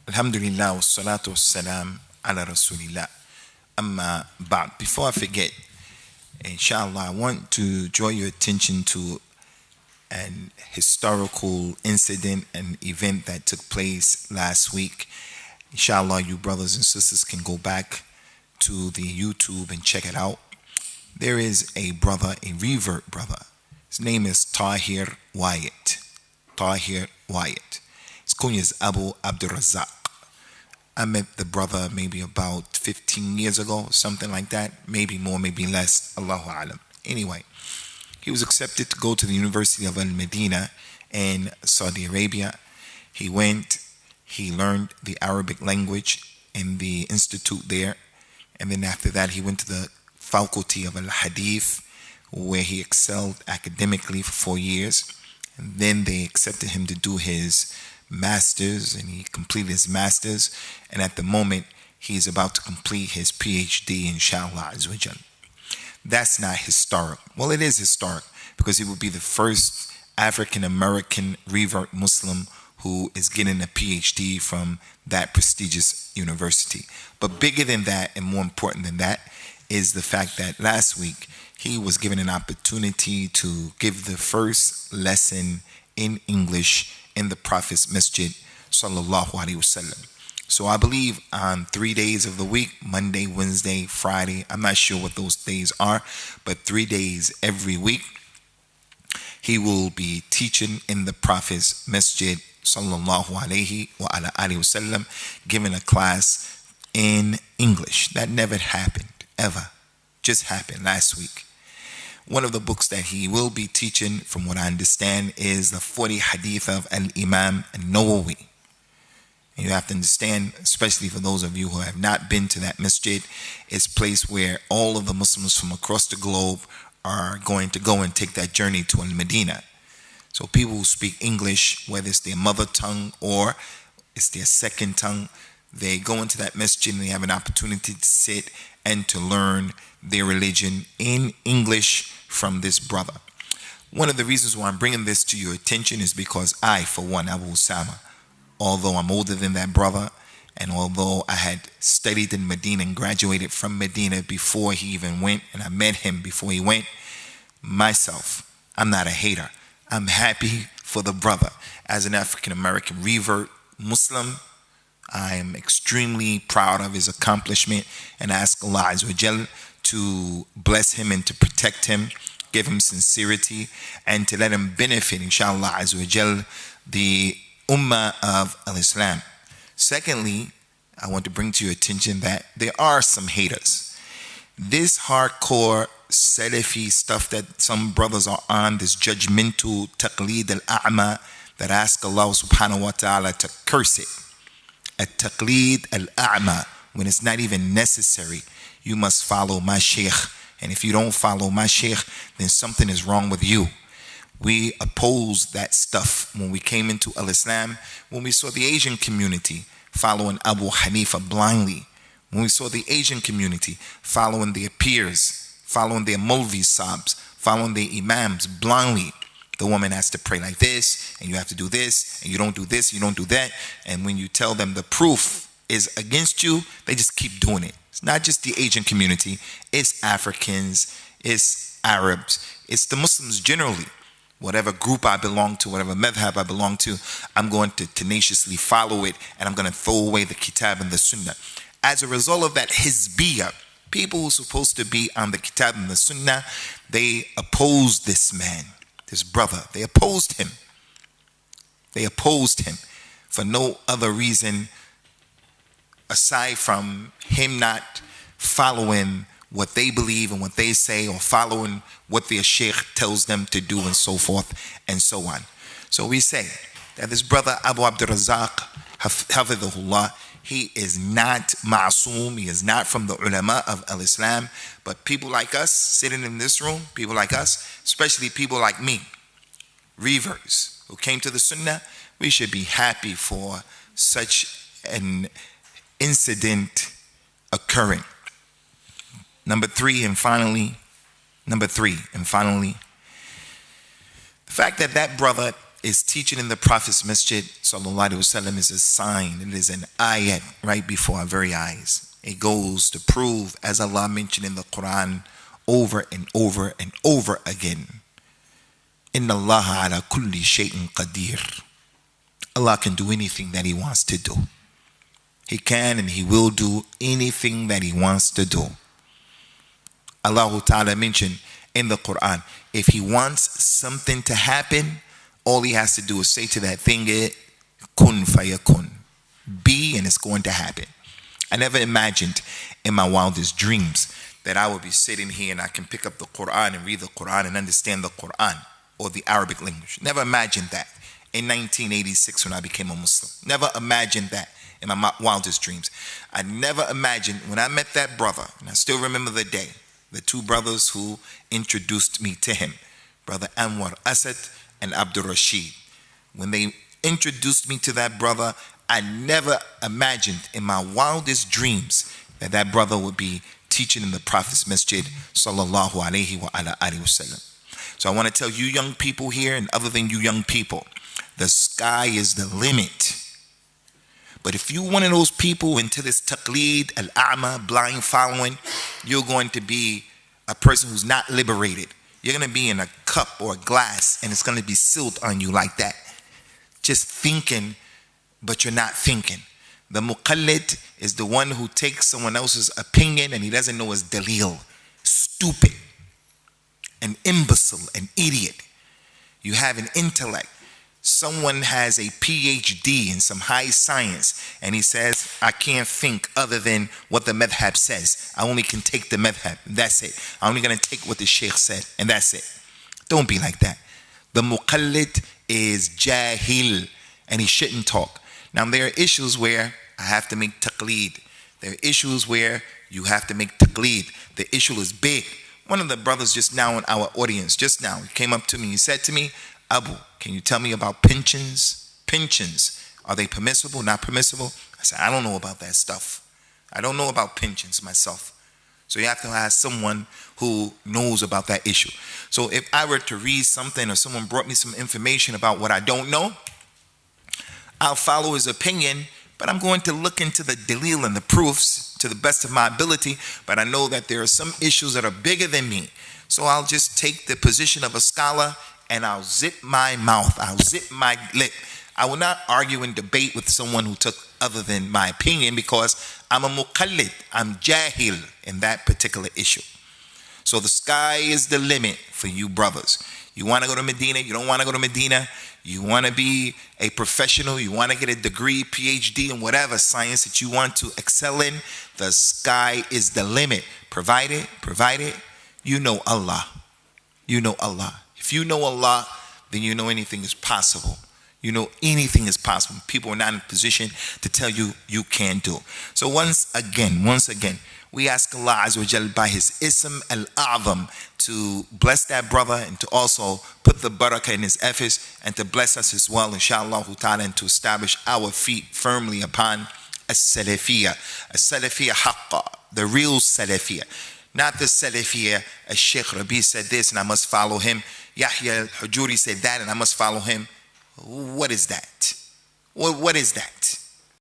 Alhamdulillah wa salatu wa salam ala Rasulillah. Amma ba'd. Before I forget, inshallah, I want to draw your attention to an historical incident, an event that took place last week. Inshallah, you brothers and sisters can go back to the YouTube and check it out. There is a brother, a revert brother. His name is Tahir Wyatt. Tahir Wyatt. His kunya is Abu Abdurrazzaq. I met the brother maybe about 15 years ago, something like that. Maybe more, maybe less. Allahu alam. Anyway, he was accepted to go to the University of Madinah in Saudi Arabia. He went, he learned the Arabic language in the institute there. And then after that, he went to the faculty of Al-Hadith, where he excelled academically for 4 years. And then they accepted him to do his master's, and he completed his master's. And at the moment, he's about to complete his PhD, inshallah azawajal. That's not historic. Well, it is historic because he will be the first African-American revert Muslim who is getting a PhD from that prestigious university. But bigger than that and more important than that is the fact that last week he was given an opportunity to give the first lesson in English in the Prophet's Masjid, sallallahu alaihi wasallam. So I believe on 3 days of the week, Monday, Wednesday, Friday, I'm not sure what those days are, but 3 days every week, he will be teaching in the Prophet's Masjid, sallallahu alaihi wasallam, giving a class in English. That never happened, ever. Just happened last week. One of the books that he will be teaching, from what I understand, is the 40 Hadith of Al-Imam Nawawi. And you have to understand, especially for those of you who have not been to that masjid, it's a place where all of the Muslims from across the globe are going to go and take that journey to Al-Madinah. So people who speak English, whether it's their mother tongue or it's their second tongue, they go into that masjid and they have an opportunity to sit and to learn their religion in English from this brother. One of the reasons why I'm bringing this to your attention is because I, for one, Abu Usama, although I'm older than that brother, and although I had studied in Medina and graduated from Medina before he even went, and I met him before he went, myself, I'm not a hater. I'm happy for the brother. As an African-American revert Muslim, I am extremely proud of his accomplishment and ask Allah Azza wa Jal to bless him and to protect him, give him sincerity, and to let him benefit, inshallah Azza wa Jal, the Ummah of Al-Islam. Secondly, I want to bring to your attention that there are some haters. This hardcore Salafi stuff that some brothers are on, this judgmental taqleed al-a'ma that ask Allah subhanahu wa ta'ala to curse it. At-taqleed al-a'ma, when it's not even necessary. You must follow my Shaykh. And if you don't follow my Shaykh, then something is wrong with you. We opposed that stuff when we came into Al-Islam, when we saw the Asian community following Abu Hanifa blindly, when we saw the Asian community following their peers, following their Mulvi Sabs, following their Imams blindly. The woman has to pray like this, and you have to do this, and you don't do this, you don't do that. And when you tell them the proof is against you, they just keep doing it. It's not just the Asian community, it's Africans, it's Arabs, it's the Muslims generally. Whatever group I belong to, whatever madhab I belong to, I'm going to tenaciously follow it, and I'm going to throw away the kitab and the sunnah. As a result of that hizbiyah, people who are supposed to be on the kitab and the sunnah, they opposed this man, this brother. They opposed him. They opposed him for no other reason aside from him not following what they believe and what they say, or following what their sheikh tells them to do, and so forth and so on. So we say that this brother Abu Abdurrazzaq, hafidhahullah, he is not ma'soom, he is not from the ulama of al-Islam, but people like us sitting in this room, people like us, especially people like me, reverts who came to the sunnah, we should be happy for such an incident occurring. Number three and finally, the fact that that brother is teaching in the Prophet's Masjid sallallahu alaihi wasallam is a sign. It is an ayat right before our very eyes. It goes to prove, as Allah mentioned in the Quran over and over and over again, Inna Allah ala kulli shay'in qadir. Allah can do anything that He wants to do. He can and He will do anything that He wants to do. Allah Ta'ala mentioned in the Quran, if He wants something to happen, all He has to do is say to that thing, kun fayakun. Be, and it's going to happen. I never imagined in my wildest dreams that I would be sitting here and I can pick up the Quran and read the Quran and understand the Quran or the Arabic language. Never imagined that in 1986 when I became a Muslim. Never imagined that in my wildest dreams. I never imagined when I met that brother, and I still remember the day, the two brothers who introduced me to him, Brother Anwar Asad and Abdul Rashid. When they introduced me to that brother, I never imagined in my wildest dreams that that brother would be teaching in the Prophet's Masjid sallallahu alaihi wa ala alihi wasallam. So I want to tell you young people here, and other than you young people, the sky is the limit. But if you one of those people into this taqleed, al-a'ma, blind following, you're going to be a person who's not liberated. You're going to be in a cup or a glass, and it's going to be sealed on you like that. Just thinking, but you're not thinking. The muqallid is the one who takes someone else's opinion and he doesn't know his dalil. Stupid, an imbecile, an idiot. You have an intellect. Someone has a PhD in some high science and he says, I can't think other than what the madhab says. I only can take the madhab. That's it. I'm only going to take what the Shaykh said, and that's it. Don't be like that. The muqallid is jahil and he shouldn't talk. Now there are issues where I have to make taqleed. There are issues where you have to make taqleed. The issue is big. One of the brothers just now in our audience, just now, he came up to me, he said to me, Abu, can you tell me about pensions? Pensions, are they permissible, not permissible? I said, I don't know about that stuff. I don't know about pensions myself. So you have to ask someone who knows about that issue. So if I were to read something or someone brought me some information about what I don't know, I'll follow his opinion, but I'm going to look into the dalil and the proofs to the best of my ability. But I know that there are some issues that are bigger than me. So I'll just take the position of a scholar and I'll zip my mouth. I'll zip my lip. I will not argue and debate with someone who took other than my opinion because I'm a muqallid. I'm jahil in that particular issue. So the sky is the limit for you brothers. You want to go to Medina, you don't want to go to Medina, you want to be a professional, you want to get a degree, PhD in whatever science that you want to excel in, the sky is the limit. Provided, you know Allah. You know Allah. If you know Allah, then you know anything is possible. You know anything is possible. People are not in a position to tell you you can't do. So once again, we ask Allah Azza wa Jal by His Ism al-A'zam to bless that brother and to also put the barakah in his efforts and to bless us as well, inshallah ta'ala, and to establish our feet firmly upon as-Salafiyah. As-Salafiyah haqqa, the real Salafiyah. Not the Salafiyah, as Shaykh Rabi said this and I must follow him. Yahya al-Hujuri said that and I must follow him. What is that? What is that?